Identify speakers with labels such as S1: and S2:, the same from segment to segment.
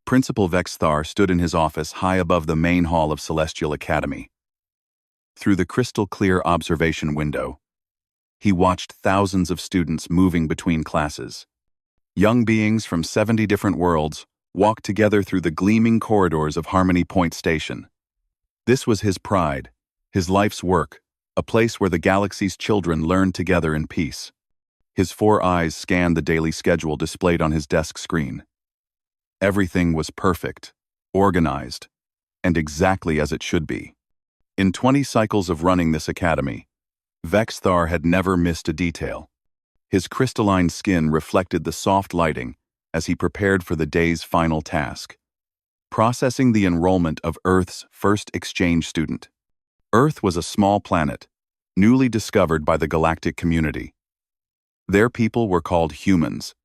S1: Principal Vexthar stood in his office high above the main hall of Celestial Academy. Through the crystal-clear observation window, he watched thousands of students moving between classes. Young beings from 70 different worlds walked together through the gleaming corridors of Harmony Point Station. This was his pride, his life's work, a place where the galaxy's children learned together in peace. His 4 eyes scanned the daily schedule displayed on his desk screen. Everything was perfect, organized, and exactly as it should be. In 20 cycles of running this academy, Vexthar had never missed a detail. His crystalline skin reflected the soft lighting as he prepared for the day's final task, processing the enrollment of Earth's first exchange student. Earth was a small planet, newly discovered by the galactic community. Their people were called humans,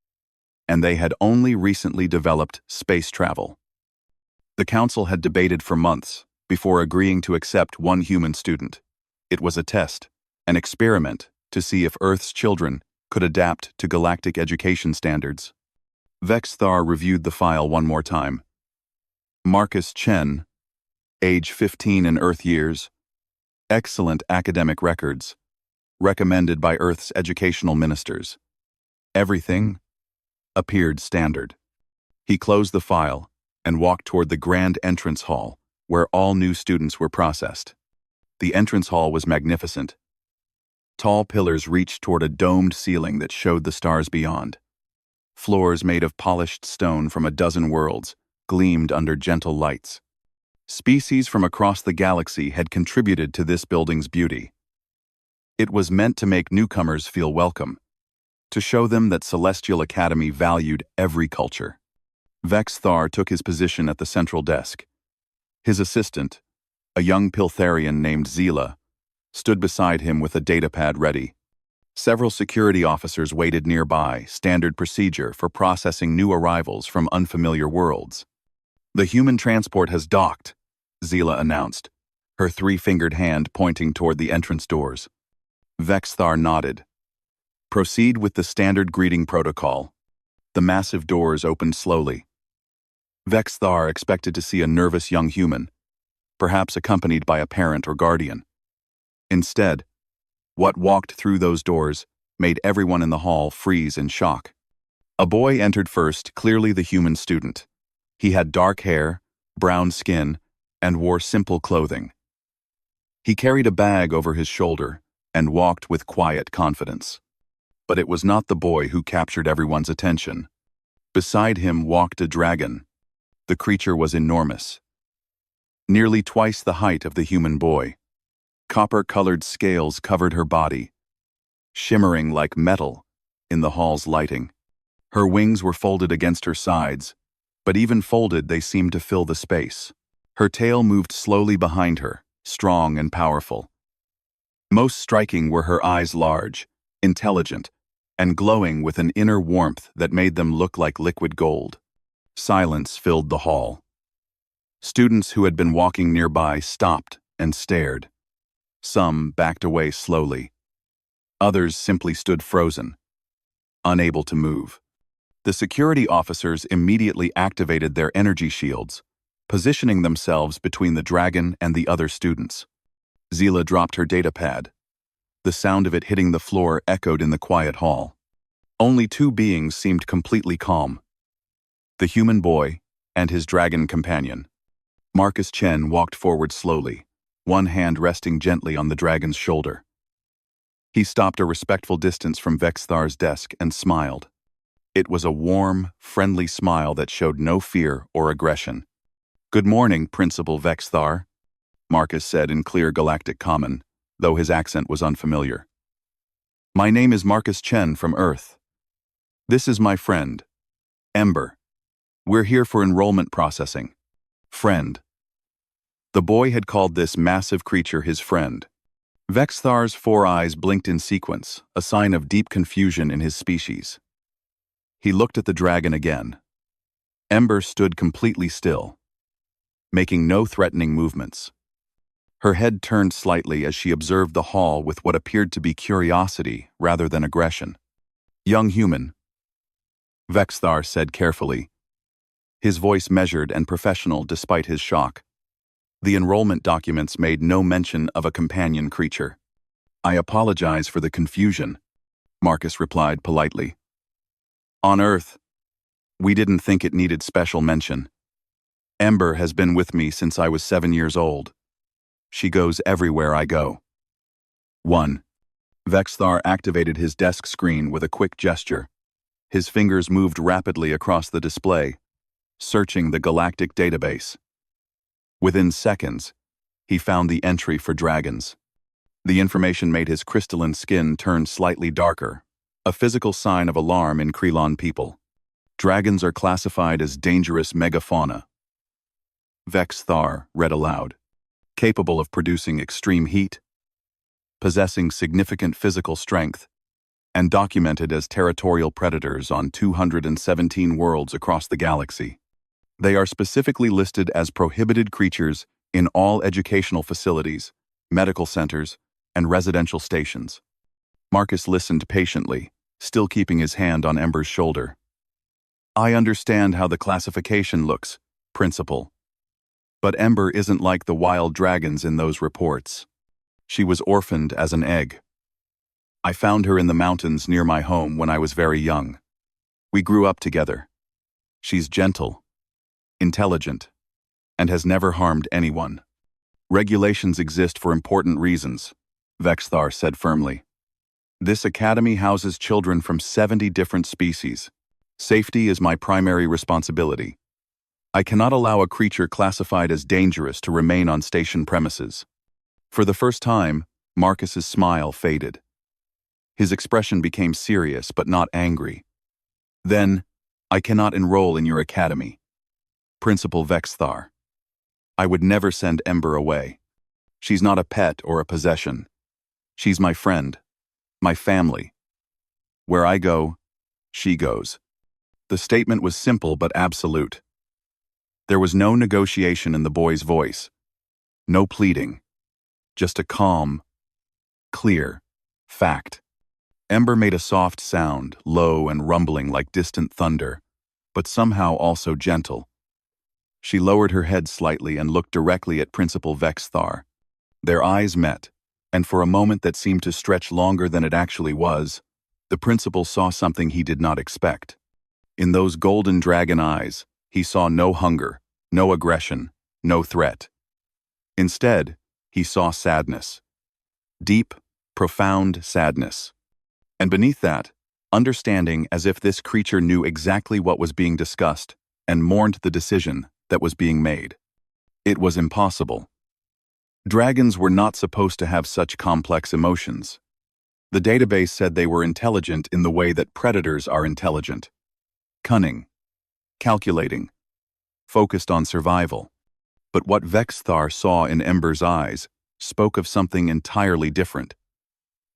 S1: and they had only recently developed space travel. The council had debated for months before agreeing to accept one human student. It was a test, an experiment to see if Earth's children could adapt to galactic education standards. Vexthar reviewed the file one more time. Marcus Chen, age 15 in Earth years, excellent academic records, recommended by Earth's educational ministers. Everything appeared standard. He closed the file and walked toward the grand entrance hall, where all new students were processed. The entrance hall was magnificent. Tall pillars reached toward a domed ceiling that showed the stars beyond. Floors made of polished stone from a dozen worlds gleamed under gentle lights. Species from across the galaxy had contributed to this building's beauty. It was meant to make newcomers feel welcome, to show them that Celestial Academy valued every culture. Vexthar took his position at the central desk. His assistant, a young Piltharian named Zila, stood beside him with a datapad ready. Several security officers waited nearby, standard procedure for processing new arrivals from unfamiliar worlds. "The human transport has docked," Zila announced, her 3-fingered hand pointing toward the entrance doors. Vexthar nodded. "Proceed with the standard greeting protocol." The massive doors opened slowly. Vexthar expected to see a nervous young human, perhaps accompanied by a parent or guardian. Instead, what walked through those doors made everyone in the hall freeze in shock. A boy entered first, clearly the human student. He had dark hair, brown skin, and wore simple clothing. He carried a bag over his shoulder and walked with quiet confidence. But it was not the boy who captured everyone's attention. Beside him walked a dragon. The creature was enormous, nearly twice the height of the human boy. Copper-colored scales covered her body, shimmering like metal in the hall's lighting. Her wings were folded against her sides, but even folded they seemed to fill the space. Her tail moved slowly behind her, strong and powerful. Most striking were her eyes, large, intelligent, and glowing with an inner warmth that made them look like liquid gold. Silence filled the hall. Students who had been walking nearby stopped and stared. Some backed away slowly. Others simply stood frozen, unable to move. The security officers immediately activated their energy shields, positioning themselves between the dragon and the other students. Zila dropped her datapad. The sound of it hitting the floor echoed in the quiet hall. Only 2 beings seemed completely calm: the human boy and his dragon companion. Marcus Chen walked forward slowly, one hand resting gently on the dragon's shoulder. He stopped a respectful distance from Vexthar's desk and smiled. It was a warm, friendly smile that showed no fear or aggression. "Good morning, Principal Vexthar," Marcus said in clear galactic common, though his accent was unfamiliar. "My name is Marcus Chen from Earth. This is my friend, Ember. We're here for enrollment processing." Friend. The boy had called this massive creature his friend. Vexthar's 4 eyes blinked in sequence, a sign of deep confusion in his species. He looked at the dragon again. Ember stood completely still, making no threatening movements. Her head turned slightly as she observed the hall with what appeared to be curiosity rather than aggression. "Young human," Vexthar said carefully, his voice measured and professional despite his shock. The enrollment documents made no mention of a companion creature. "I apologize for the confusion," Marcus replied politely. "On Earth, we didn't think it needed special mention. Ember has been with me since I was 7 years old. She goes everywhere I go." 1. Vexthar activated his desk screen with a quick gesture. His fingers moved rapidly across the display, searching the galactic database. Within seconds, he found the entry for dragons. The information made his crystalline skin turn slightly darker, a physical sign of alarm in Krelon people. Dragons are classified as dangerous megafauna. Vexthar read aloud. Capable of producing extreme heat, possessing significant physical strength, and documented as territorial predators on 217 worlds across the galaxy. They are specifically listed as prohibited creatures in all educational facilities, medical centers, and residential stations. Marcus listened patiently, still keeping his hand on Ember's shoulder. "I understand how the classification looks, Principal. But Ember isn't like the wild dragons in those reports. She was orphaned as an egg. I found her in the mountains near my home when I was very young. We grew up together. She's gentle, intelligent, and has never harmed anyone. Regulations exist for important reasons," Vexthar said firmly. "This academy houses children from 70 different species. Safety is my primary responsibility. I cannot allow a creature classified as dangerous to remain on station premises." For the first time, Marcus's smile faded. His expression became serious but not angry. "Then, I cannot enroll in your academy. Principal Vexthar. I would never send Ember away. She's not a pet or a possession. She's my friend, my family. Where I go, she goes." The statement was simple but absolute. There was no negotiation in the boy's voice, no pleading, just a calm, clear fact. Ember made a soft sound, low and rumbling like distant thunder, but somehow also gentle. She lowered her head slightly and looked directly at Principal Vexthar. Their eyes met, and for a moment that seemed to stretch longer than it actually was, the principal saw something he did not expect. In those golden dragon eyes, he saw no hunger, no aggression, no threat. Instead, he saw sadness. Deep, profound sadness. And beneath that, understanding as if this creature knew exactly what was being discussed and mourned the decision that was being made. It was impossible. Dragons were not supposed to have such complex emotions. The database said they were intelligent in the way that predators are intelligent. Cunning, calculating, focused on survival. But what Vexthar saw in Ember's eyes spoke of something entirely different.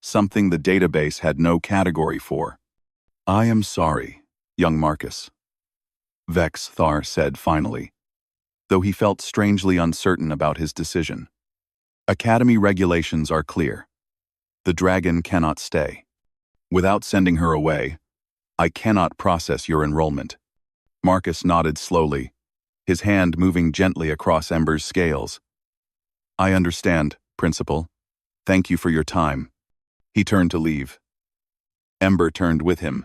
S1: Something the database had no category for. "I am sorry, young Marcus," Vexthar said finally, though he felt strangely uncertain about his decision. "Academy regulations are clear. The dragon cannot stay. Without sending her away, I cannot process your enrollment." Marcus nodded slowly, his hand moving gently across Ember's scales. "I understand, Principal. Thank you for your time." He turned to leave. Ember turned with him,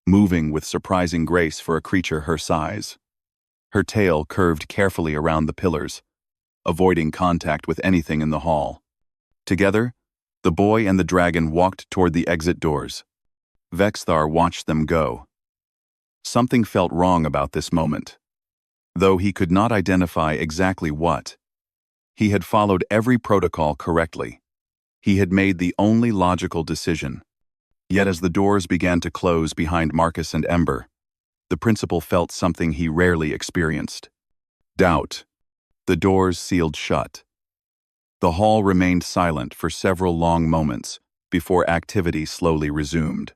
S1: moving with surprising grace for a creature her size. Her tail curved carefully around the pillars, avoiding contact with anything in the hall. Together, the boy and the dragon walked toward the exit doors. Vexthar watched them go. Something felt wrong about this moment, though he could not identify exactly what. He had followed every protocol correctly. He had made the only logical decision. Yet as the doors began to close behind Marcus and Ember, the principal felt something he rarely experienced. Doubt. The doors sealed shut. The hall remained silent for several long moments before activity slowly resumed.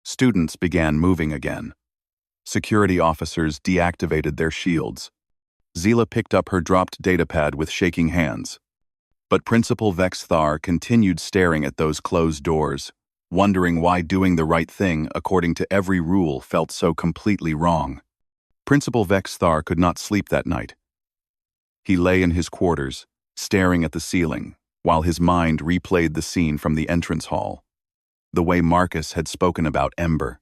S1: Students began moving again. Security officers deactivated their shields. Zila picked up her dropped datapad with shaking hands. But Principal Vexthar continued staring at those closed doors, wondering why doing the right thing according to every rule felt so completely wrong. Principal Vexthar could not sleep that night. He lay in his quarters, staring at the ceiling, while his mind replayed the scene from the entrance hall. The way Marcus had spoken about Ember,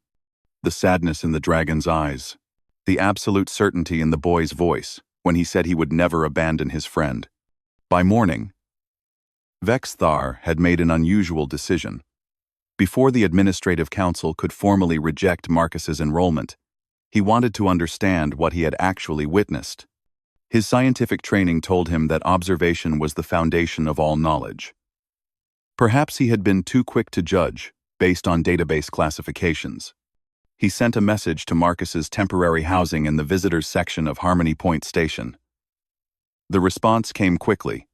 S1: the sadness in the dragon's eyes, the absolute certainty in the boy's voice when he said he would never abandon his friend. By morning, Vexthar had made an unusual decision. Before the administrative council could formally reject Marcus's enrollment, he wanted to understand what he had actually witnessed. His scientific training told him that observation was the foundation of all knowledge. Perhaps he had been too quick to judge, based on database classifications. He sent a message to Marcus's temporary housing in the visitors section of Harmony Point Station. The response came quickly.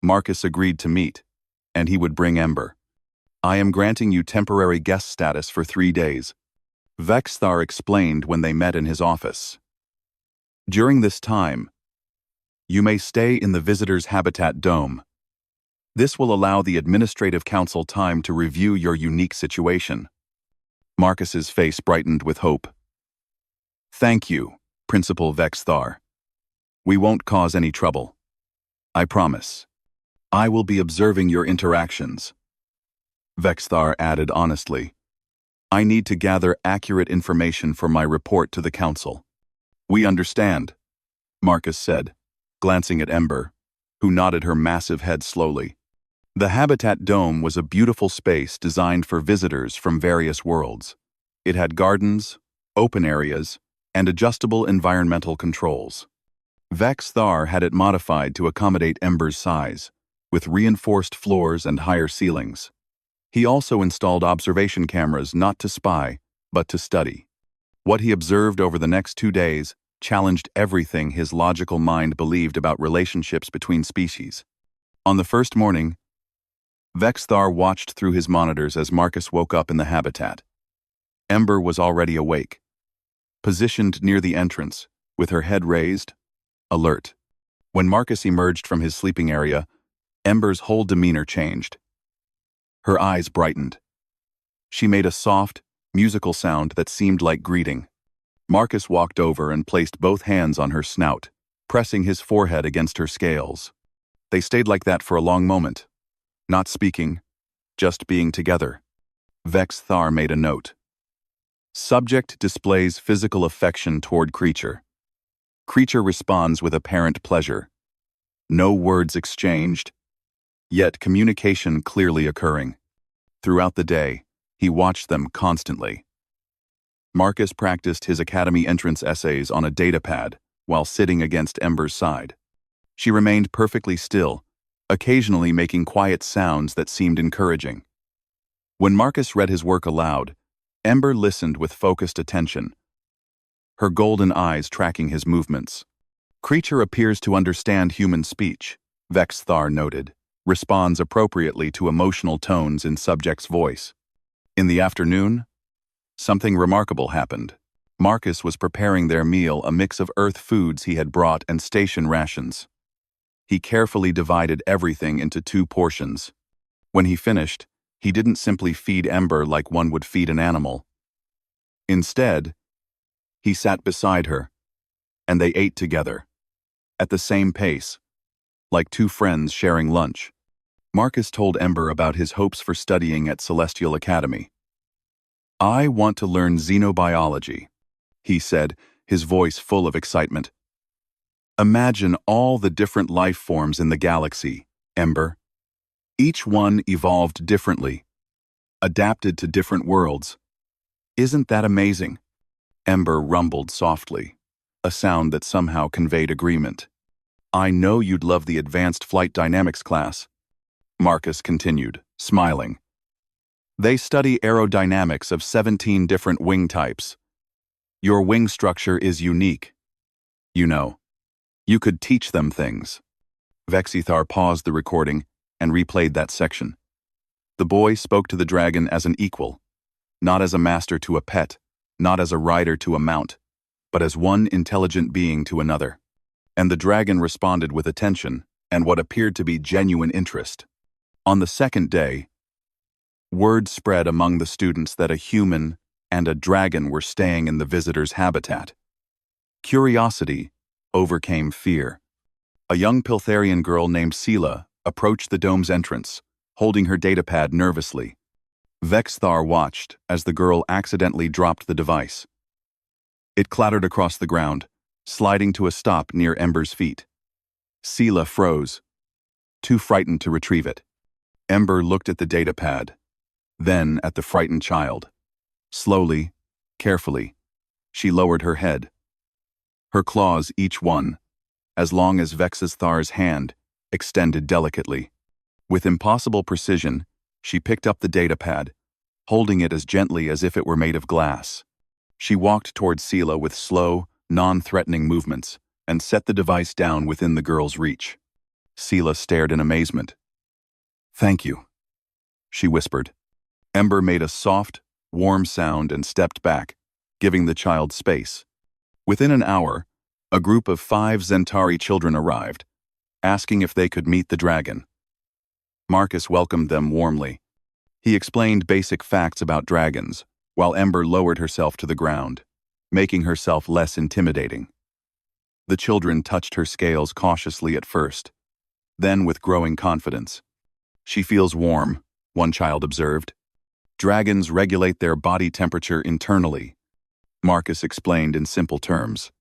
S1: Marcus agreed to meet, and he would bring Ember. "I am granting you temporary guest status for 3 days," Vexthar explained when they met in his office. "During this time, you may stay in the Visitor's Habitat Dome. This will allow the Administrative Council time to review your unique situation." Marcus's face brightened with hope. "Thank you, Principal Vexthar. We won't cause any trouble. I promise. I will be observing your interactions." Vexthar added honestly, "I need to gather accurate information for my report to the Council." "We understand," Marcus said, glancing at Ember, who nodded her massive head slowly. The Habitat Dome was a beautiful space designed for visitors from various worlds. It had gardens, open areas, and adjustable environmental controls. Vexthar had it modified to accommodate Ember's size, with reinforced floors and higher ceilings. He also installed observation cameras not to spy, but to study. What he observed over the next 2 days challenged everything his logical mind believed about relationships between species. On the first morning, Vexthar watched through his monitors as Marcus woke up in the habitat. Ember was already awake, positioned near the entrance, with her head raised, alert. When Marcus emerged from his sleeping area, Ember's whole demeanor changed. Her eyes brightened. She made a soft, musical sound that seemed like greeting. Marcus walked over and placed both hands on her snout, pressing his forehead against her scales. They stayed like that for a long moment, not speaking, just being together. Vexthar made a note. Subject displays physical affection toward creature. Creature responds with apparent pleasure. No words exchanged, yet communication clearly occurring. Throughout the day, he watched them constantly. Marcus practiced his academy entrance essays on a datapad while sitting against Ember's side. She remained perfectly still, occasionally making quiet sounds that seemed encouraging. When Marcus read his work aloud, Ember listened with focused attention, her golden eyes tracking his movements. "Creature appears to understand human speech," Vexthar noted, "responds appropriately to emotional tones in subject's voice." In the afternoon, something remarkable happened. Marcus was preparing their meal, a mix of Earth foods he had brought and station rations. He carefully divided everything into 2 portions. When he finished, he didn't simply feed Ember like one would feed an animal. Instead, he sat beside her, and they ate together, at the same pace, like 2 friends sharing lunch. Marcus told Ember about his hopes for studying at Celestial Academy. "I want to learn xenobiology," he said, his voice full of excitement. "Imagine all the different life forms in the galaxy, Ember. Each one evolved differently, adapted to different worlds. Isn't that amazing?" Ember rumbled softly, a sound that somehow conveyed agreement. "I know you'd love the Advanced Flight Dynamics class," Marcus continued, smiling. "They study aerodynamics of 17 different wing types. Your wing structure is unique. You know, you could teach them things." Vexithar paused the recording and replayed that section. The boy spoke to the dragon as an equal, not as a master to a pet, not as a rider to a mount, but as one intelligent being to another. And the dragon responded with attention and what appeared to be genuine interest. On the second day, word spread among the students that a human and a dragon were staying in the visitor's habitat. Curiosity overcame fear. A young Piltharian girl named Sela approached the dome's entrance, holding her datapad nervously. Vexthar watched as the girl accidentally dropped the device. It clattered across the ground, sliding to a stop near Ember's feet. Sela froze, too frightened to retrieve it. Ember looked at the datapad, then at the frightened child. Slowly, carefully, she lowered her head. Her claws, each one, as long as Vexthar's hand, extended delicately. With impossible precision, she picked up the datapad, holding it as gently as if it were made of glass. She walked toward Sela with slow, non-threatening movements and set the device down within the girl's reach. Sela stared in amazement. "Thank you," she whispered. Ember made a soft, warm sound and stepped back, giving the child space. Within an hour, a group of 5 Zentari children arrived, asking if they could meet the dragon. Marcus welcomed them warmly. He explained basic facts about dragons, while Ember lowered herself to the ground, making herself less intimidating. The children touched her scales cautiously at first, then with growing confidence. "She feels warm," one child observed. "Dragons regulate their body temperature internally," Marcus explained in simple terms.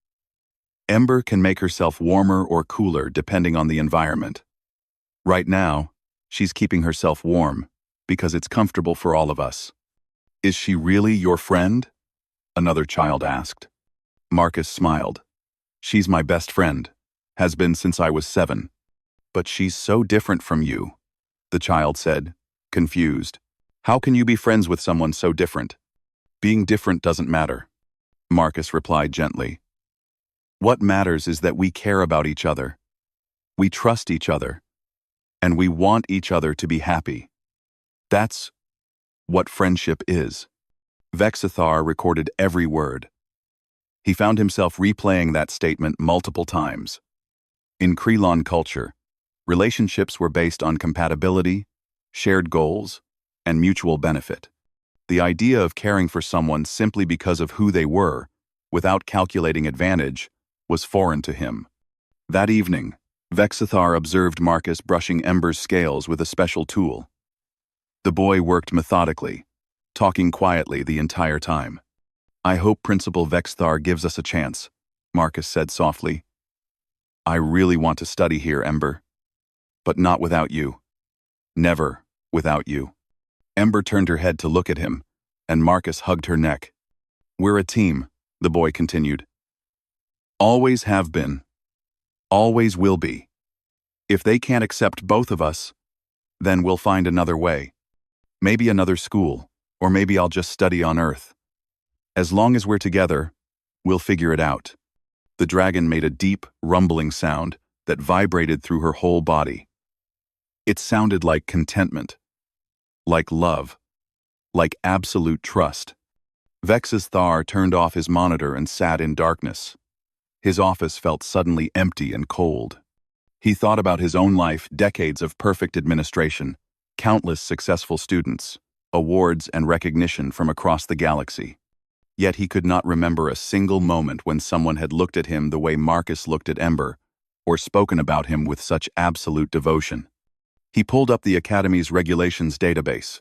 S1: "Ember can make herself warmer or cooler depending on the environment. Right now, she's keeping herself warm because it's comfortable for all of us." "Is she really your friend?" another child asked. Marcus smiled. "She's my best friend, has been since I was 7. But she's so different from you," the child said, confused. "How can you be friends with someone so different?" "Being different doesn't matter," Marcus replied gently. "What matters is that we care about each other. We trust each other. And we want each other to be happy. That's what friendship is." Vexthar recorded every word. He found himself replaying that statement multiple times. In Krelon culture, relationships were based on compatibility, shared goals, and mutual benefit. The idea of caring for someone simply because of who they were, without calculating advantage, was foreign to him. That evening, Vexthar observed Marcus brushing Ember's scales with a special tool. The boy worked methodically, talking quietly the entire time. "I hope Principal Vexthar gives us a chance," Marcus said softly. "I really want to study here, Ember. But not without you. Never without you." Ember turned her head to look at him, and Marcus hugged her neck. "We're a team," the boy continued. "Always have been. Always will be. If they can't accept both of us, then we'll find another way. Maybe another school, or maybe I'll just study on Earth. As long as we're together, we'll figure it out." The dragon made a deep, rumbling sound that vibrated through her whole body. It sounded like contentment, like love, like absolute trust. Vexthar turned off his monitor and sat in darkness. His office felt suddenly empty and cold. He thought about his own life, decades of perfect administration, countless successful students, awards and recognition from across the galaxy. Yet he could not remember a single moment when someone had looked at him the way Marcus looked at Ember, or spoken about him with such absolute devotion. He pulled up the Academy's regulations database.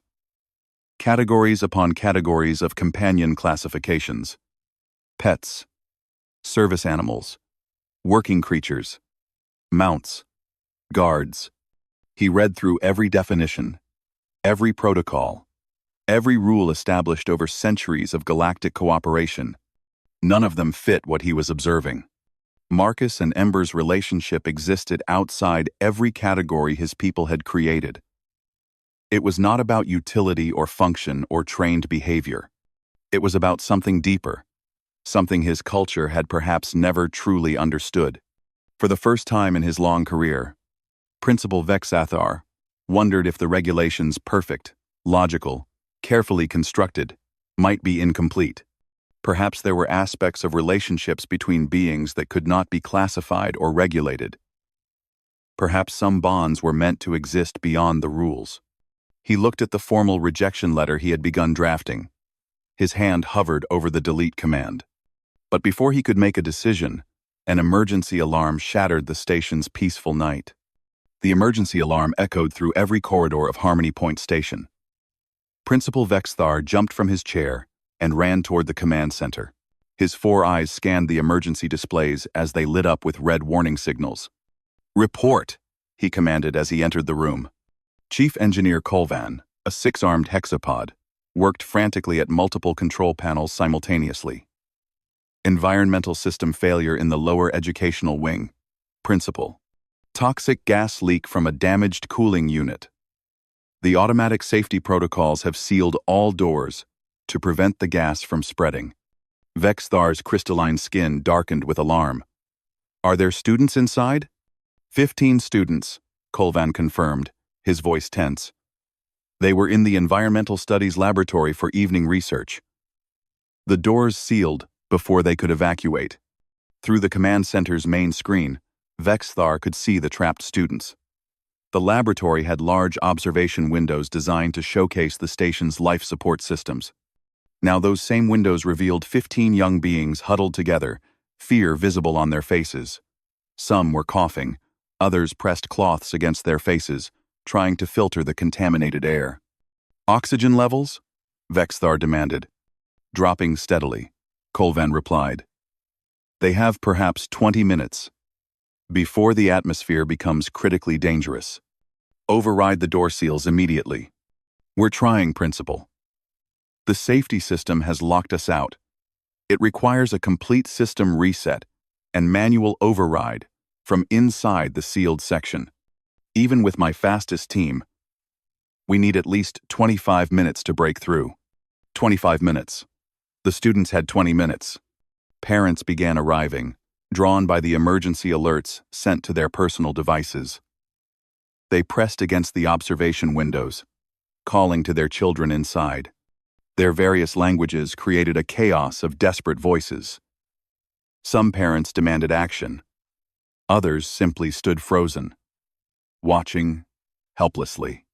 S1: Categories upon categories of companion classifications. Pets, service animals, working creatures, mounts, guards. He read through every definition, every protocol, every rule established over centuries of galactic cooperation. None of them fit what he was observing. Marcus and Ember's relationship existed outside every category his people had created. It was not about utility or function or trained behavior. It was about something deeper, something his culture had perhaps never truly understood. For the first time in his long career, Principal Vexthar wondered if the regulations, perfect, logical, carefully constructed, might be incomplete. Perhaps there were aspects of relationships between beings that could not be classified or regulated. Perhaps some bonds were meant to exist beyond the rules. He looked at the formal rejection letter he had begun drafting. His hand hovered over the delete command. But before he could make a decision, an emergency alarm shattered the station's peaceful night. The emergency alarm echoed through every corridor of Harmony Point Station. Principal Vexthar jumped from his chair and ran toward the command center. His 4 eyes scanned the emergency displays as they lit up with red warning signals. "Report!" he commanded as he entered the room. Chief Engineer Colvan, a 6-armed hexapod, worked frantically at multiple control panels simultaneously. Environmental system failure in the lower educational wing. Principal. Toxic gas leak from a damaged cooling unit. The automatic safety protocols have sealed all doors to prevent the gas from spreading. Vexthar's crystalline skin darkened with alarm. "Are there students inside?" 15 students, Colvan confirmed, his voice tense. They were in the Environmental Studies Laboratory for evening research. The doors sealed before they could evacuate. Through the command center's main screen, Vexthar could see the trapped students. The laboratory had large observation windows designed to showcase the station's life support systems. Now those same windows revealed 15 young beings huddled together, fear visible on their faces. Some were coughing, others pressed cloths against their faces, trying to filter the contaminated air. "Oxygen levels?" Vexthar demanded. "Dropping steadily," Colvan replied. "They have perhaps 20 minutes. Before the atmosphere becomes critically dangerous. Override the door seals immediately." "We're trying, Principal. The safety system has locked us out. It requires a complete system reset and manual override from inside the sealed section. Even with my fastest team, we need at least 25 minutes to break through." 25 minutes. The students had 20 minutes. Parents began arriving, drawn by the emergency alerts sent to their personal devices. They pressed against the observation windows, calling to their children inside. Their various languages created a chaos of desperate voices. Some parents demanded action. Others simply stood frozen, watching helplessly.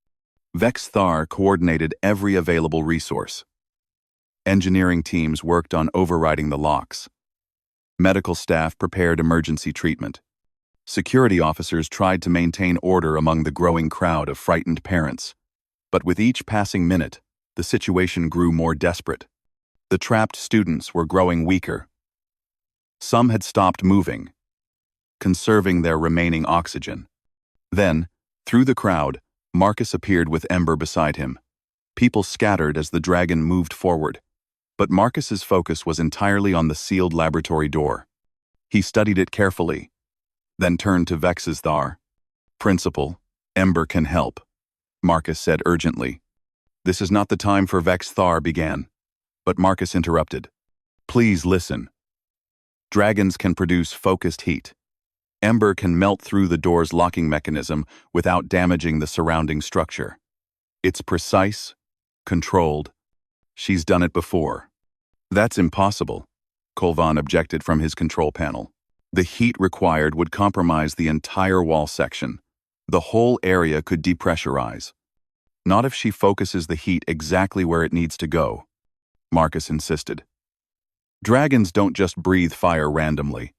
S1: Vexthar coordinated every available resource. Engineering teams worked on overriding the locks. Medical staff prepared emergency treatment. Security officers tried to maintain order among the growing crowd of frightened parents. But with each passing minute, the situation grew more desperate. The trapped students were growing weaker. Some had stopped moving, conserving their remaining oxygen. Then, through the crowd, Marcus appeared with Ember beside him. People scattered as the dragon moved forward, but Marcus's focus was entirely on the sealed laboratory door. He studied it carefully, then turned to Vexthar. "Principal, Ember can help," Marcus said urgently. "This is not the time for," Vexthar began, but Marcus interrupted. "Please listen. Dragons can produce focused heat. Ember can melt through the door's locking mechanism without damaging the surrounding structure. It's precise, controlled. She's done it before." "That's impossible," Colvan objected from his control panel. "The heat required would compromise the entire wall section. The whole area could depressurize." "Not if she focuses the heat exactly where it needs to go," Marcus insisted. "Dragons don't just breathe fire randomly.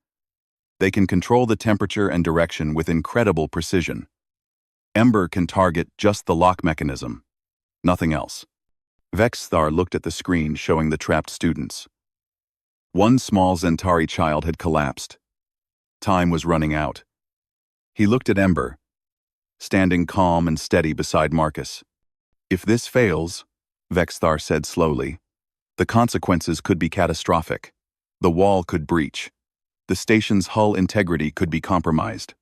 S1: They can control the temperature and direction with incredible precision. Ember can target just the lock mechanism, nothing else." Vexthar looked at the screen showing the trapped students. One small Zentari child had collapsed. Time was running out. He looked at Ember, standing calm and steady beside Marcus. "If this fails," Vexthar said slowly, "the consequences could be catastrophic. The wall could breach. The station's hull integrity could be compromised.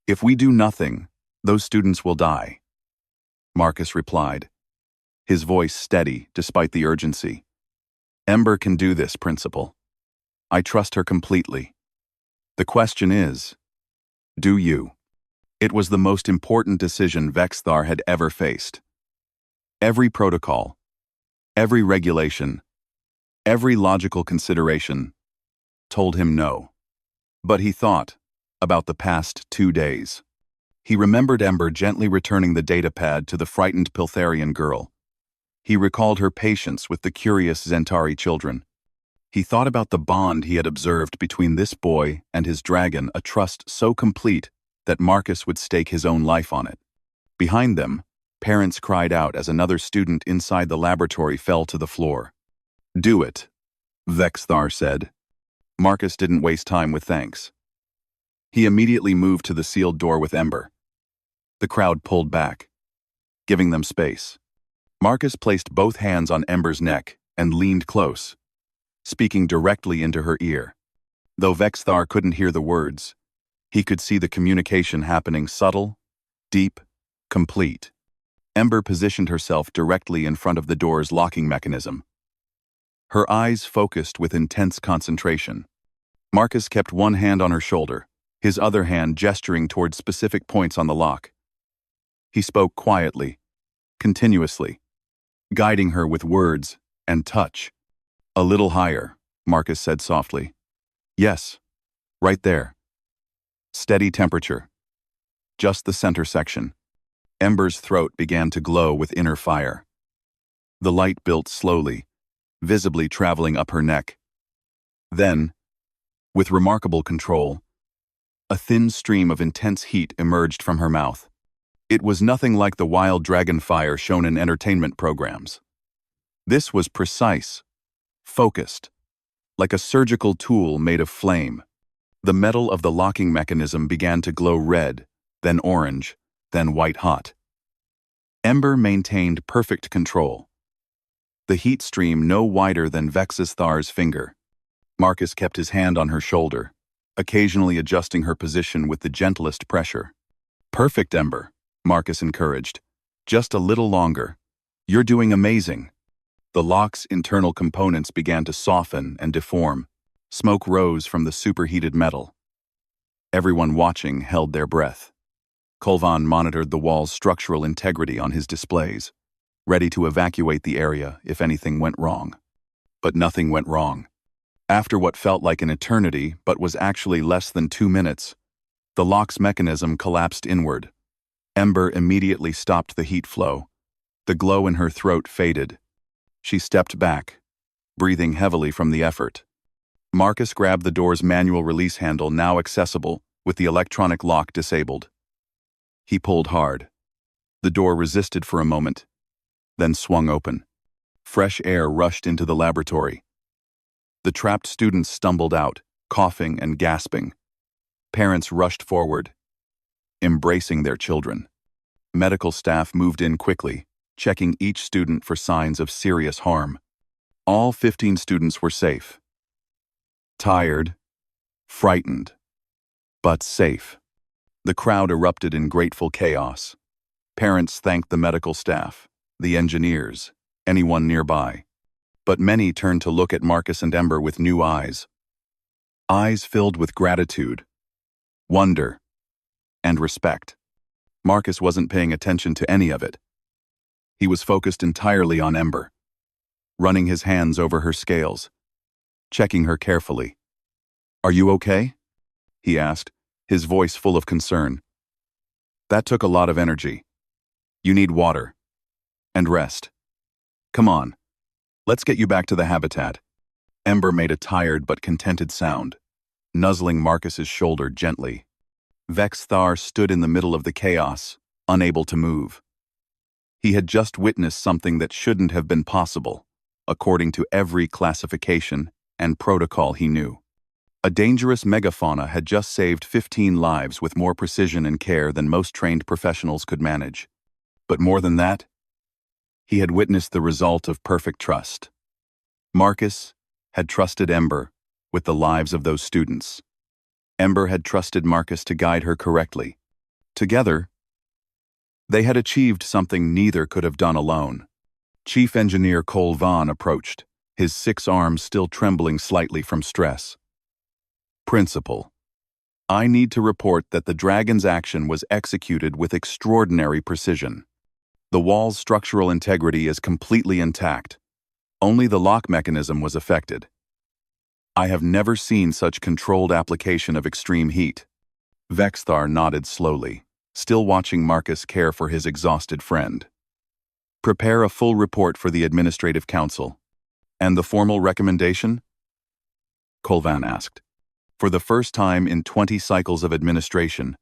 S1: If we do nothing, those students will die." Marcus replied, his voice steady despite the urgency. "Ember can do this, Principal. I trust her completely. The question is, do you?" It was the most important decision Vexthar had ever faced. Every protocol, every regulation, every logical consideration told him no. But he thought about the past 2 days. He remembered Ember gently returning the datapad to the frightened Piltharian girl. He recalled her patience with the curious Zentari children. He thought about the bond he had observed between this boy and his dragon, a trust so complete that Marcus would stake his own life on it. Behind them, parents cried out as another student inside the laboratory fell to the floor. "Do it," Vexthar said. Marcus didn't waste time with thanks. He immediately moved to the sealed door with Ember. The crowd pulled back, giving them space. Marcus placed both hands on Ember's neck and leaned close, speaking directly into her ear. Though Vexthar couldn't hear the words, he could see the communication happening, subtle, deep, complete. Ember positioned herself directly in front of the door's locking mechanism. Her eyes focused with intense concentration. Marcus kept one hand on her shoulder, his other hand gesturing toward specific points on the lock. He spoke quietly, continuously, guiding her with words and touch. "A little higher," Marcus said softly. "Yes, right there. Steady temperature. Just the center section." Ember's throat began to glow with inner fire. The light built slowly, visibly traveling up her neck. Then, with remarkable control, a thin stream of intense heat emerged from her mouth. It was nothing like the wild dragon fire shown in entertainment programs. This was precise, focused, like a surgical tool made of flame. The metal of the locking mechanism began to glow red, then orange, then white-hot. Ember maintained perfect control. The heat stream no wider than Vexthar's finger. Marcus kept his hand on her shoulder, occasionally adjusting her position with the gentlest pressure. "Perfect, Ember," Marcus encouraged. "Just a little longer. You're doing amazing." The lock's internal components began to soften and deform. Smoke rose from the superheated metal. Everyone watching held their breath. Kolvan monitored the wall's structural integrity on his displays, ready to evacuate the area if anything went wrong. But nothing went wrong. After what felt like an eternity but was actually less than 2 minutes, the lock's mechanism collapsed inward. Ember immediately stopped the heat flow. The glow in her throat faded. She stepped back, breathing heavily from the effort. Marcus grabbed the door's manual release handle, now accessible, with the electronic lock disabled. He pulled hard. The door resisted for a moment, then swung open. Fresh air rushed into the laboratory. The trapped students stumbled out, coughing and gasping. Parents rushed forward, embracing their children. Medical staff moved in quickly, checking each student for signs of serious harm. All 15 students were safe. Tired, frightened, but safe. The crowd erupted in grateful chaos. Parents thanked the medical staff, the engineers, anyone nearby. But many turned to look at Marcus and Ember with new eyes. Eyes filled with gratitude, wonder, and respect. Marcus wasn't paying attention to any of it. He was focused entirely on Ember, running his hands over her scales, checking her carefully. "Are you okay?" he asked, his voice full of concern. "That took a lot of energy. You need water. And rest. Come on. Let's get you back to the habitat." Ember made a tired but contented sound, nuzzling Marcus's shoulder gently. Vexthar stood in the middle of the chaos, unable to move. He had just witnessed something that shouldn't have been possible, according to every classification and protocol he knew. A dangerous megafauna had just saved 15 lives with more precision and care than most trained professionals could manage. But more than that, he had witnessed the result of perfect trust. Marcus had trusted Ember with the lives of those students. Ember had trusted Marcus to guide her correctly. Together, they had achieved something neither could have done alone. Chief Engineer Kolvan approached, his 6 arms still trembling slightly from stress. "Principal, I need to report that the dragon's action was executed with extraordinary precision. The wall's structural integrity is completely intact. Only the lock mechanism was affected. I have never seen such controlled application of extreme heat." Vexthar nodded slowly, still watching Marcus care for his exhausted friend. "Prepare a full report for the Administrative Council. And the formal recommendation? Colvan asked. For the first time in 20 cycles of administration,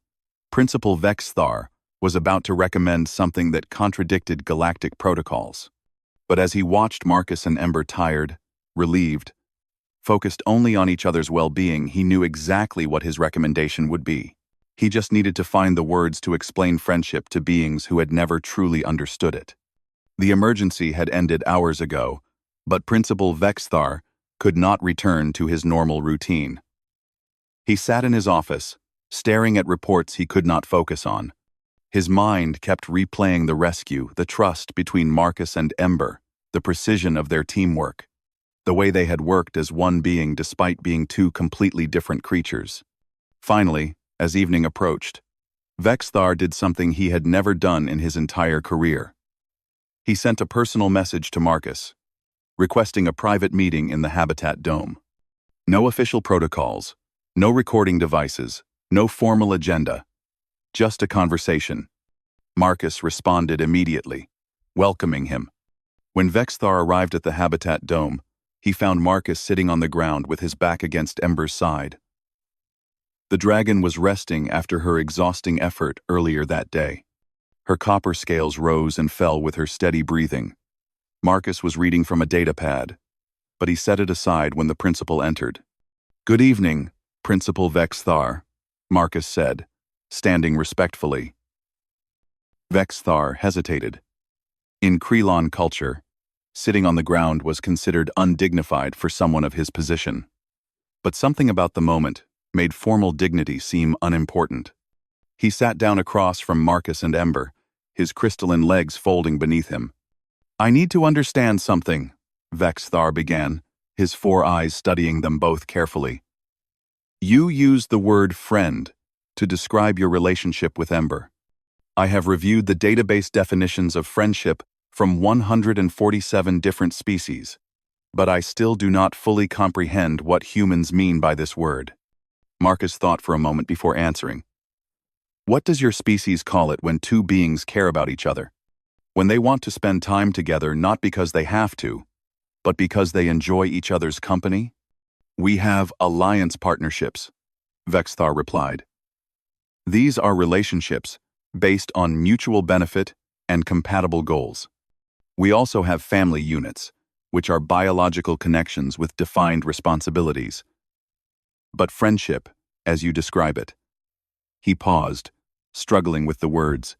S1: Principal Vexthar was about to recommend something that contradicted galactic protocols. But as he watched Marcus and Ember tired, relieved, focused only on each other's well-being, he knew exactly what his recommendation would be. He just needed to find the words to explain friendship to beings who had never truly understood it. The emergency had ended hours ago, but Principal Vexthar could not return to his normal routine. He sat in his office, staring at reports he could not focus on. His mind kept replaying the rescue, the trust between Marcus and Ember, the precision of their teamwork, the way they had worked as one being despite being two completely different creatures. Finally, as evening approached, Vexthar did something he had never done in his entire career. He sent a personal message to Marcus, requesting a private meeting in the Habitat Dome. No official protocols, no recording devices, no formal agenda, just a conversation. Marcus responded immediately, welcoming him. When Vexthar arrived at the Habitat Dome, he found Marcus sitting on the ground with his back against Ember's side. The dragon was resting after her exhausting effort earlier that day. Her copper scales rose and fell with her steady breathing. Marcus was reading from a datapad, but he set it aside when the principal entered. "Good evening, Principal Vexthar," Marcus said, standing respectfully. Vexthar hesitated. In Krelon culture, sitting on the ground was considered undignified for someone of his position. But something about the moment made formal dignity seem unimportant. He sat down across from Marcus and Ember, his crystalline legs folding beneath him. "I need to understand something," Vexthar began, his four eyes studying them both carefully. "You used the word friend to describe your relationship with Ember. I have reviewed the database definitions of friendship from 147 different species, but I still do not fully comprehend what humans mean by this word." Marcus thought for a moment before answering. "What does your species call it when two beings care about each other? When they want to spend time together not because they have to, but because they enjoy each other's company?" "We have alliance partnerships," Vexthar replied. "These are relationships based on mutual benefit and compatible goals. We also have family units, which are biological connections with defined responsibilities. But friendship, as you describe it." He paused, struggling with the words.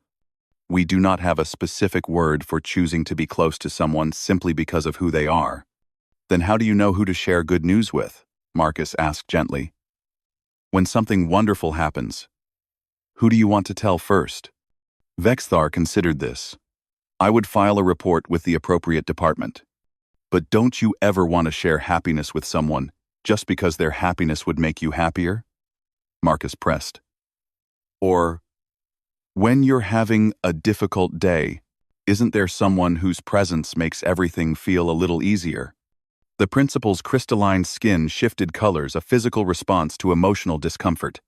S1: "We do not have a specific word for choosing to be close to someone simply because of who they are." "Then how do you know who to share good news with?" Marcus asked gently. "When something wonderful happens, who do you want to tell first?" Vexthar considered this. "I would file a report with the appropriate department. But don't you ever want to share happiness with someone just because their happiness would make you happier?" Marcus pressed. "Or, when you're having a difficult day, isn't there someone whose presence makes everything feel a little easier?" The principal's crystalline skin shifted colors, a physical response to emotional discomfort.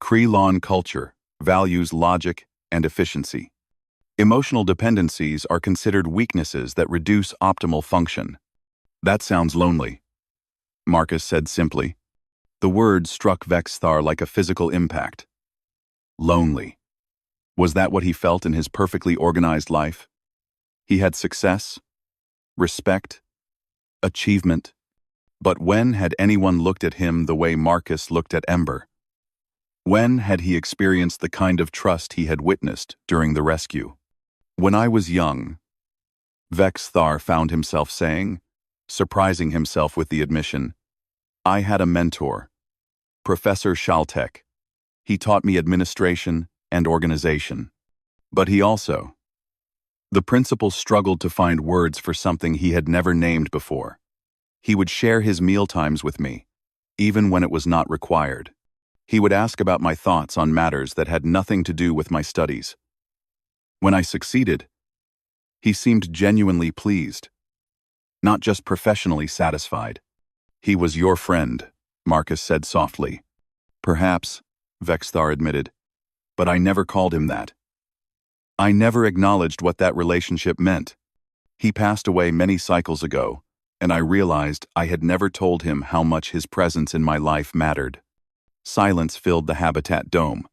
S1: Krelon culture values logic and efficiency. Emotional dependencies are considered weaknesses that reduce optimal function. "That sounds lonely," Marcus said simply. The word struck Vexthar like a physical impact. Lonely. Was that what he felt in his perfectly organized life? He had success, respect, achievement. But when had anyone looked at him the way Marcus looked at Ember? When had he experienced the kind of trust he had witnessed during the rescue? "When I was young," Vexthar found himself saying, surprising himself with the admission, "I had a mentor, Professor Shaltek. He taught me administration and organization. But he also..." The principal struggled to find words for something he had never named before. "He would share his mealtimes with me, even when it was not required. He would ask about my thoughts on matters that had nothing to do with my studies. When I succeeded, he seemed genuinely pleased, not just professionally satisfied." "He was your friend," Marcus said softly. "Perhaps," Vexthar admitted, "but I never called him that. I never acknowledged what that relationship meant. He passed away many cycles ago, and I realized I had never told him how much his presence in my life mattered. Silence filled the habitat dome.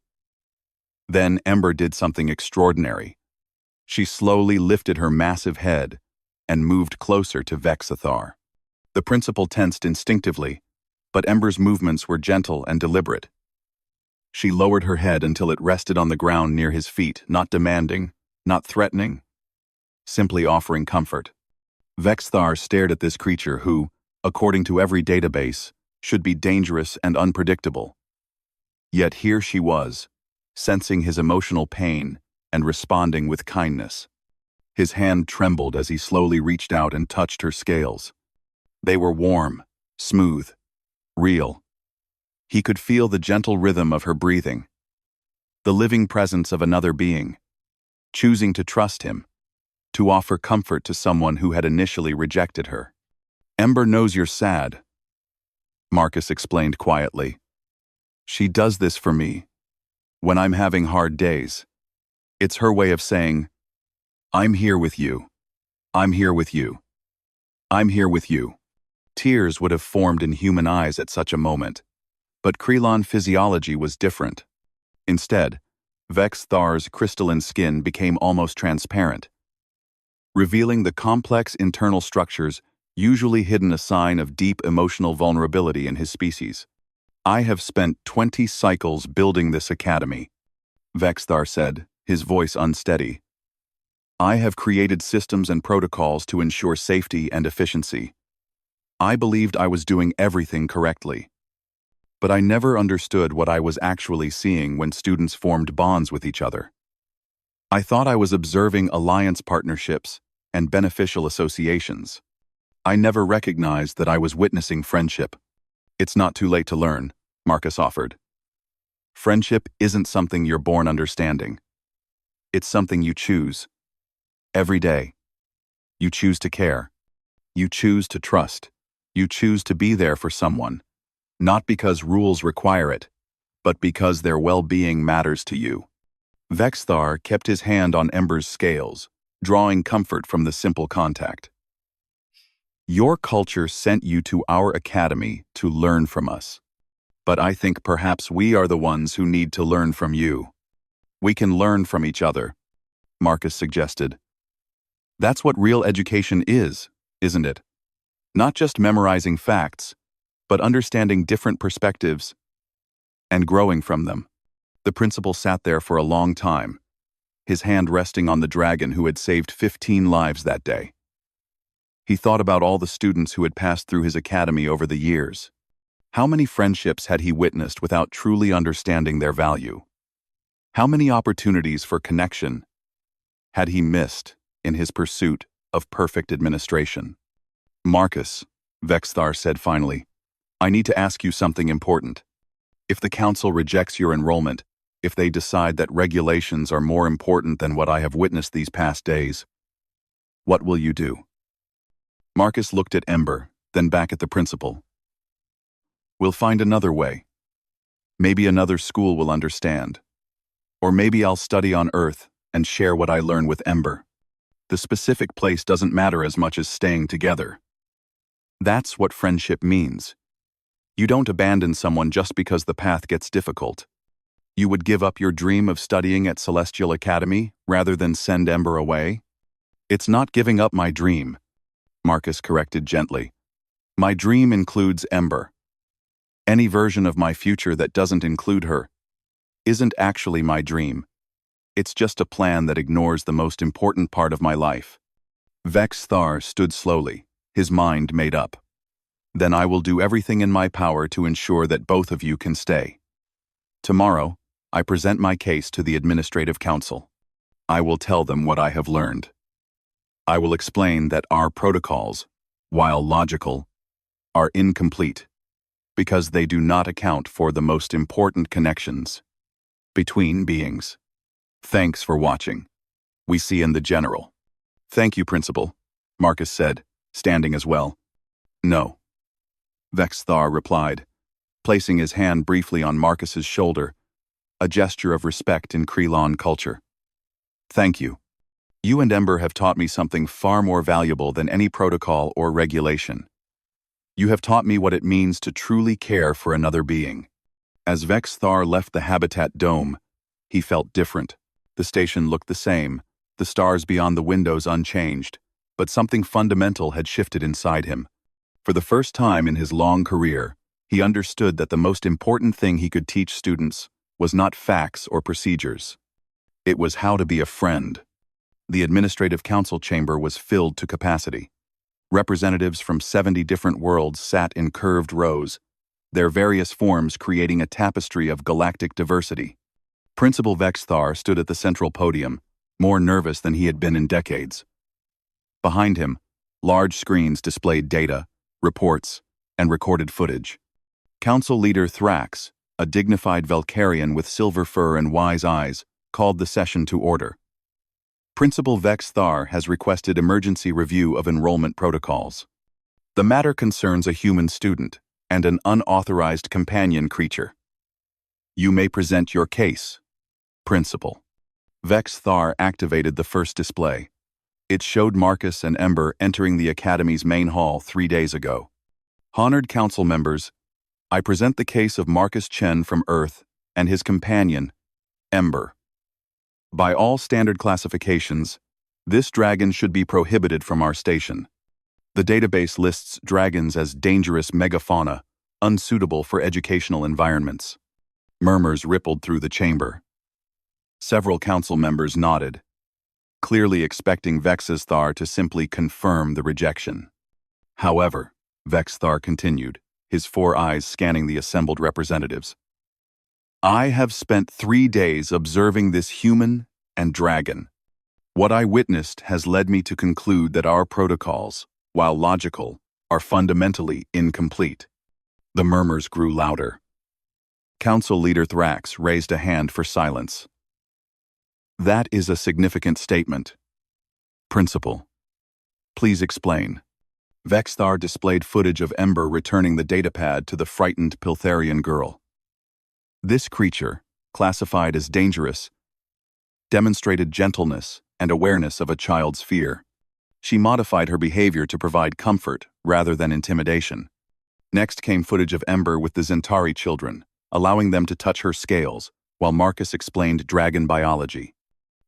S1: Then Ember did something extraordinary. She slowly lifted her massive head and moved closer to Vexathar. The principal tensed instinctively, but Ember's movements were gentle and deliberate. She lowered her head until it rested on the ground near his feet, not demanding, not threatening, simply offering comfort. Vexthar stared at this creature who, according to every database, should be dangerous and unpredictable. Yet here she was, sensing his emotional pain and responding with kindness. His hand trembled as he slowly reached out and touched her scales. They were warm, smooth, real. He could feel the gentle rhythm of her breathing, the living presence of another being, choosing to trust him, to offer comfort to someone who had initially rejected her. Ember knows you're sad, Marcus explained quietly. She does this for me, when I'm having hard days. It's her way of saying, I'm here with you. I'm here with you. I'm here with you. Tears would have formed in human eyes at such a moment, but Krelon physiology was different. Instead, Vexthar's crystalline skin became almost transparent, revealing the complex internal structures usually hidden, a sign of deep emotional vulnerability in his species. I have spent 20 cycles building this academy, Vexthar said, his voice unsteady. I have created systems and protocols to ensure safety and efficiency. I believed I was doing everything correctly. But I never understood what I was actually seeing when students formed bonds with each other. I thought I was observing alliance partnerships and beneficial associations. I never recognized that I was witnessing friendship. It's not too late to learn, Marcus offered. Friendship isn't something you're born understanding. It's something you choose. Every day. You choose to care. You choose to trust. You choose to be there for someone. Not because rules require it, but because their well-being matters to you. Vexthar kept his hand on Ember's scales, drawing comfort from the simple contact. Your culture sent you to our academy to learn from us. But I think perhaps we are the ones who need to learn from you. We can learn from each other, Marcus suggested. That's what real education is, isn't it? Not just memorizing facts, but understanding different perspectives and growing from them. The principal sat there for a long time, his hand resting on the dragon who had saved 15 lives that day. He thought about all the students who had passed through his academy over the years. How many friendships had he witnessed without truly understanding their value? How many opportunities for connection had he missed in his pursuit of perfect administration? Marcus, Vexthar said finally, I need to ask you something important. If the council rejects your enrollment, if they decide that regulations are more important than what I have witnessed these past days, what will you do? Marcus looked at Ember, then back at the principal. We'll find another way. Maybe another school will understand. Or maybe I'll study on Earth and share what I learn with Ember. The specific place doesn't matter as much as staying together. That's what friendship means. You don't abandon someone just because the path gets difficult. You would give up your dream of studying at Celestial Academy rather than send Ember away? It's not giving up my dream, Marcus corrected gently. My dream includes Ember. Any version of my future that doesn't include her isn't actually my dream. It's just a plan that ignores the most important part of my life. Vexthar stood slowly, his mind made up. Then I will do everything in my power to ensure that both of you can stay. Tomorrow, I present my case to the Administrative Council. I will tell them what I have learned. I will explain that our protocols, while logical, are incomplete because they do not account for the most important connections between beings. Thanks for watching. We see in the general. Thank you, Principal, Marcus said, standing as well. No, Vexthar replied, placing his hand briefly on Marcus's shoulder, a gesture of respect in Krelon culture. Thank you. You and Ember have taught me something far more valuable than any protocol or regulation. You have taught me what it means to truly care for another being. As Vex Thar left the habitat dome, he felt different. The station looked the same, the stars beyond the windows unchanged, but something fundamental had shifted inside him. For the first time in his long career, he understood that the most important thing he could teach students was not facts or procedures. It was how to be a friend. The administrative council chamber was filled to capacity. Representatives from 70 different worlds sat in curved rows, their various forms creating a tapestry of galactic diversity. Principal Vex Thar stood at the central podium, more nervous than he had been in decades. Behind him, large screens displayed data, reports, and recorded footage. Council leader Thrax, a dignified Velcarian with silver fur and wise eyes, called the session to order. Principal Vex Thar has requested emergency review of enrollment protocols. The matter concerns a human student and an unauthorized companion creature. You may present your case, Principal. Vex Thar activated the first display. It showed Marcus and Ember entering the Academy's main hall 3 days ago. Honored council members, I present the case of Marcus Chen from Earth and his companion, Ember. By all standard classifications, this dragon should be prohibited from our station. The database lists dragons as dangerous megafauna, unsuitable for educational environments. Murmurs rippled through the chamber. Several council members nodded, clearly expecting Vex Thar to simply confirm the rejection. However, Vex Thar continued, his 4 eyes scanning the assembled representatives. I have spent 3 days observing this human and dragon. What I witnessed has led me to conclude that our protocols, while logical, are fundamentally incomplete. The murmurs grew louder. Council leader Thrax raised a hand for silence. That is a significant statement. Principal, please explain. Vex Thar displayed footage of Ember returning the datapad to the frightened Piltharian girl. This creature, classified as dangerous, demonstrated gentleness and awareness of a child's fear. She modified her behavior to provide comfort rather than intimidation. Next came footage of Ember with the Zentari children, allowing them to touch her scales, while Marcus explained dragon biology.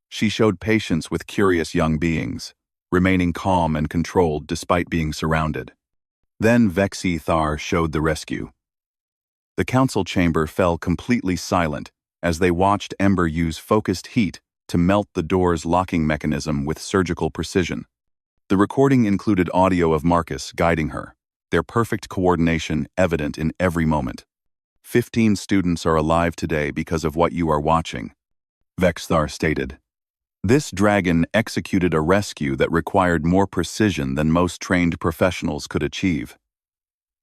S1: She showed patience with curious young beings, remaining calm and controlled despite being surrounded. Then Vex Thar showed the rescue. The council chamber fell completely silent as they watched Ember use focused heat to melt the door's locking mechanism with surgical precision. The recording included audio of Marcus guiding her, their perfect coordination evident in every moment. 15 students are alive today because of what you are watching, Vex Thar stated. This dragon executed a rescue that required more precision than most trained professionals could achieve.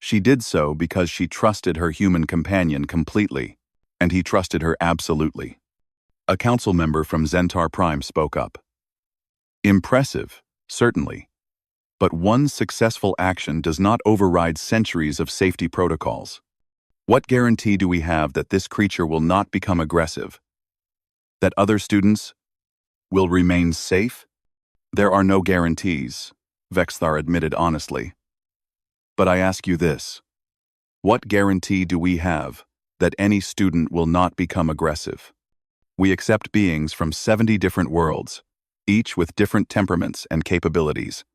S1: She did so because she trusted her human companion completely, and he trusted her absolutely. A council member from Zentar Prime spoke up. Impressive, certainly, but one successful action does not override centuries of safety protocols. What guarantee do we have that this creature will not become aggressive? That other students will remain safe? There are no guarantees, Vex Thar admitted honestly. But I ask you this. What guarantee do we have that any student will not become aggressive? We accept beings from 70 different worlds, each with different temperaments and capabilities.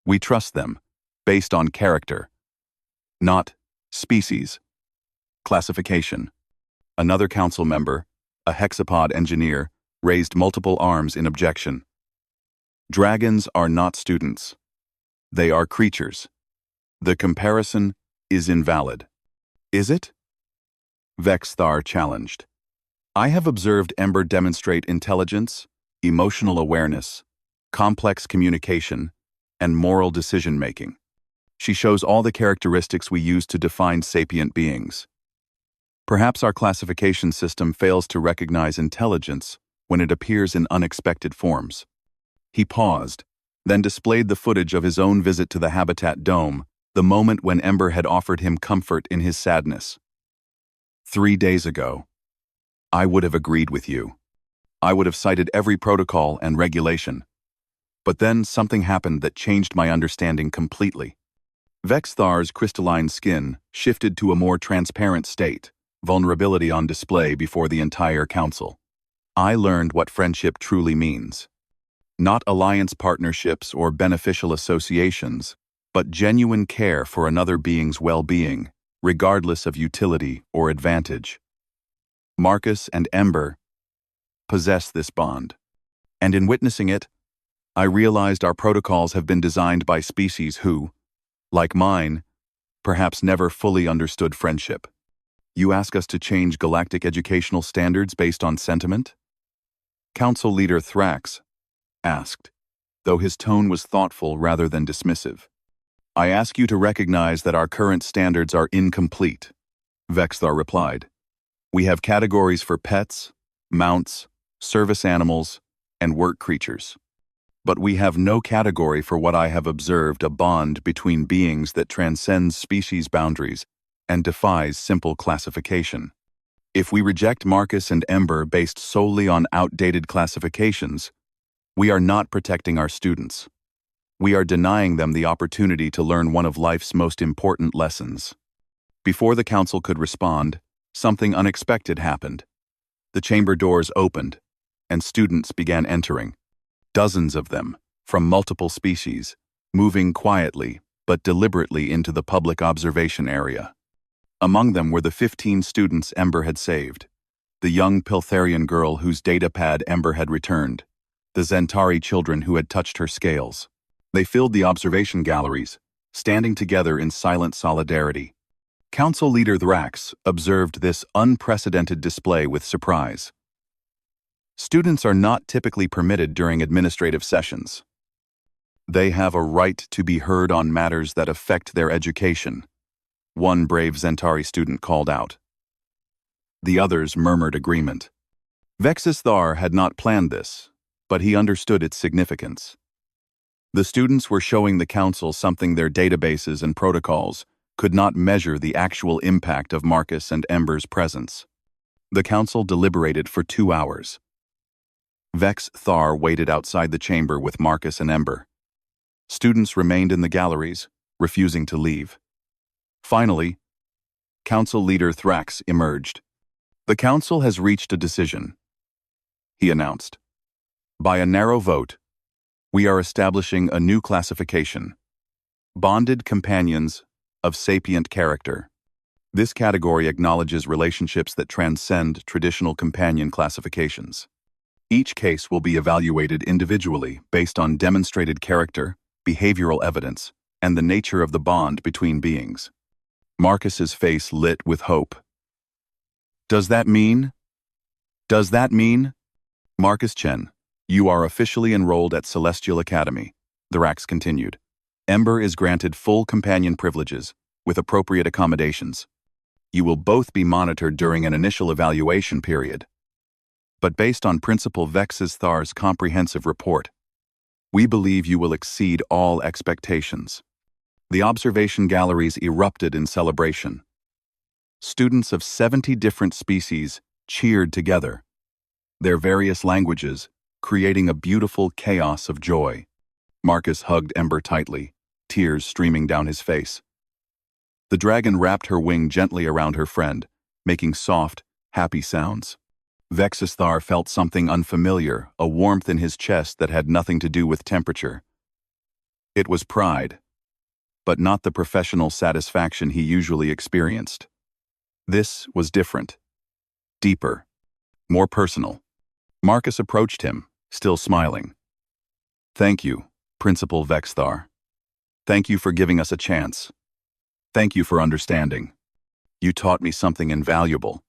S1: We trust them, based on character, not species. Classification. Another council member, a hexapod engineer, raised multiple arms in objection. Dragons are not students. They are creatures. The comparison is invalid. Is it? Vex Thar challenged. I have observed Ember demonstrate intelligence, emotional awareness, complex communication, and moral decision-making. She shows all the characteristics we use to define sapient beings. Perhaps our classification system fails to recognize intelligence when it appears in unexpected forms. He paused, then displayed the footage of his own visit to the Habitat Dome, the moment when Ember had offered him comfort in his sadness. 3 days ago, I would have agreed with you. I would have cited every protocol and regulation. But then something happened that changed my understanding completely. Vexthar's crystalline skin shifted to a more transparent state, vulnerability on display before the entire council. I learned what friendship truly means. Not alliance partnerships or beneficial associations, but genuine care for another being's well-being, regardless of utility or advantage. Marcus and Ember possess this bond. And in witnessing it, I realized our protocols have been designed by species who, like mine, perhaps never fully understood friendship. You ask us to change galactic educational standards based on sentiment? Council Leader Thrax asked, though his tone was thoughtful rather than dismissive. I ask you to recognize that our current standards are incomplete, Vexthar replied. We have categories for pets, mounts, service animals, and work creatures. But we have no category for what I have observed a bond between beings that transcends species boundaries and defies simple classification. If we reject Marcus and Ember based solely on outdated classifications, we are not protecting our students. We are denying them the opportunity to learn one of life's most important lessons. Before the council could respond, something unexpected happened. The chamber doors opened, and students began entering. Dozens of them, from multiple species, moving quietly but deliberately into the public observation area. Among them were the 15 students Ember had saved, the young Piltharian girl whose datapad Ember had returned, the Zentari children who had touched her scales. They filled the observation galleries, standing together in silent solidarity. Council Leader Thrax observed this unprecedented display with surprise. Students are not typically permitted during administrative sessions. They have a right to be heard on matters that affect their education, one brave Zentari student called out. The others murmured agreement. Vexisthar had not planned this, but he understood its significance. The students were showing the council something their databases and protocols could not measure: the actual impact of Marcus and Ember's presence. The council deliberated for 2 hours. Vexthar waited outside the chamber with Marcus and Ember. Students remained in the galleries, refusing to leave. Finally, Council Leader Thrax emerged. The council has reached a decision, he announced. By a narrow vote, we are establishing a new classification: bonded companions of sapient character. This category acknowledges relationships that transcend traditional companion classifications. Each case will be evaluated individually based on demonstrated character, behavioral evidence, and the nature of the bond between beings. Marcus's face lit with hope. Does that mean? Marcus Chen, you are officially enrolled at Celestial Academy, Thrax continued. Ember is granted full companion privileges, with appropriate accommodations. You will both be monitored during an initial evaluation period. But based on Principal Vexisthar's comprehensive report, we believe you will exceed all expectations. The observation galleries erupted in celebration. Students of 70 different species cheered together, their various languages creating a beautiful chaos of joy. Marcus hugged Ember tightly, tears streaming down his face. The dragon wrapped her wing gently around her friend, making soft, happy sounds. Vexisthar felt something unfamiliar, a warmth in his chest that had nothing to do with temperature. It was pride, but not the professional satisfaction he usually experienced. This was different, deeper, more personal. Marcus approached him, still smiling. Thank you, Principal Vexthar. Thank you for giving us a chance. Thank you for understanding. You taught me something invaluable.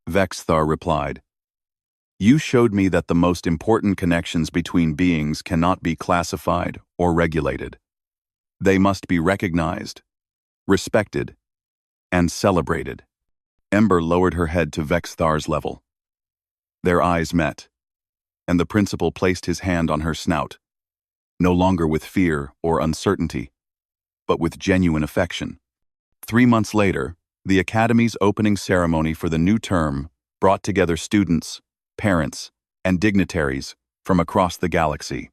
S1: Vexthar replied. You showed me that the most important connections between beings cannot be classified or regulated. They must be recognized, respected, and celebrated. Ember lowered her head to Vexthar's level. Their eyes met, and the principal placed his hand on her snout, no longer with fear or uncertainty, but with genuine affection. 3 months later, the Academy's opening ceremony for the new term brought together students, parents, and dignitaries from across the galaxy.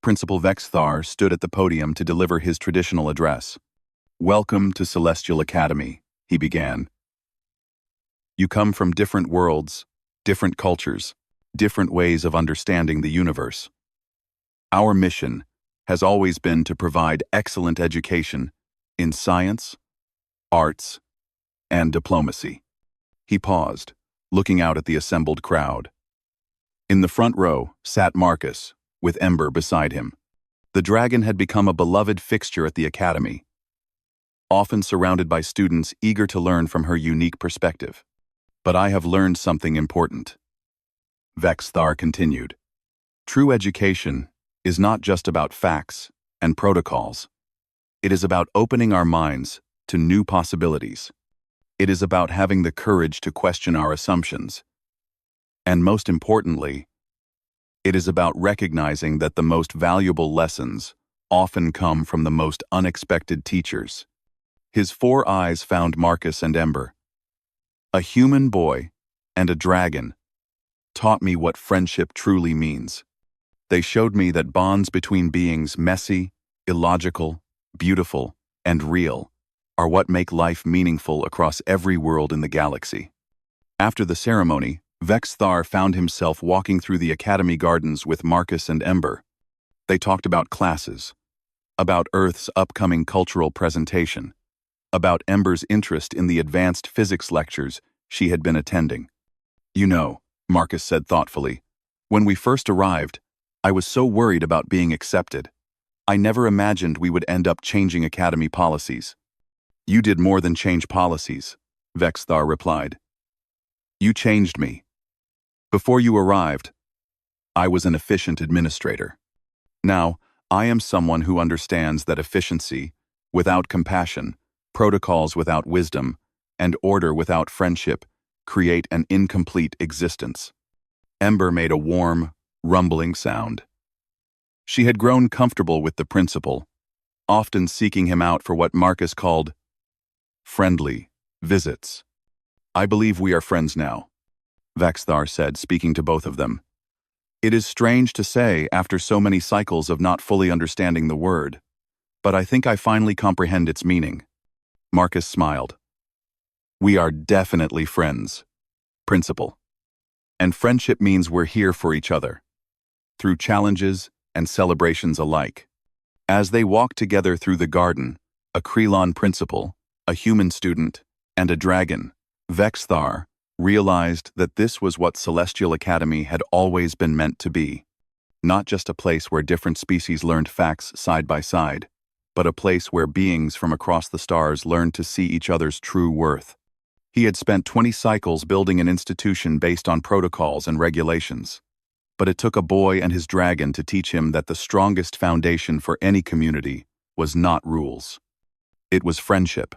S1: Principal Vexthar stood at the podium to deliver his traditional address. "Welcome to Celestial Academy," he began. "You come from different worlds, different cultures, different ways of understanding the universe. Our mission has always been to provide excellent education in science, arts, and diplomacy." He paused, looking out at the assembled crowd. In the front row sat Marcus, with Ember beside him. The dragon had become a beloved fixture at the academy, often surrounded by students eager to learn from her unique perspective. "But I have learned something important," Vexthar continued. "True education is not just about facts and protocols. It is about opening our minds to new possibilities. It is about having the courage to question our assumptions. And most importantly, it is about recognizing that the most valuable lessons often come from the most unexpected teachers." His 4 eyes found Marcus and Ember. "A human boy and a dragon taught me what friendship truly means. They showed me that bonds between beings messy, illogical, beautiful, and real are what make life meaningful across every world in the galaxy." After the ceremony, Vexthar found himself walking through the academy gardens with Marcus and Ember. They talked about classes, about Earth's upcoming cultural presentation, about Ember's interest in the advanced physics lectures she had been attending. "You know," Marcus said thoughtfully, "when we first arrived, I was so worried about being accepted. I never imagined we would end up changing academy policies." "You did more than change policies," Vexthar replied. "You changed me. Before you arrived, I was an efficient administrator. Now, I am someone who understands that efficiency, without compassion, protocols without wisdom, and order without friendship create an incomplete existence." Ember made a warm, rumbling sound. She had grown comfortable with the principal, often seeking him out for what Marcus called friendly visits. "I believe we are friends now," Vexthar said, speaking to both of them. "It is strange to say after so many cycles of not fully understanding the word, but I think I finally comprehend its meaning." Marcus smiled. "We are definitely friends, Principal. And friendship means we're here for each other, through challenges and celebrations alike." As they walked together through the garden, a Krelon principal, a human student, and a dragon, Vexthar realized that this was what Celestial Academy had always been meant to be. Not just a place where different species learned facts side by side, but a place where beings from across the stars learned to see each other's true worth. He had spent 20 cycles building an institution based on protocols and regulations. But it took a boy and his dragon to teach him that the strongest foundation for any community was not rules. It was friendship.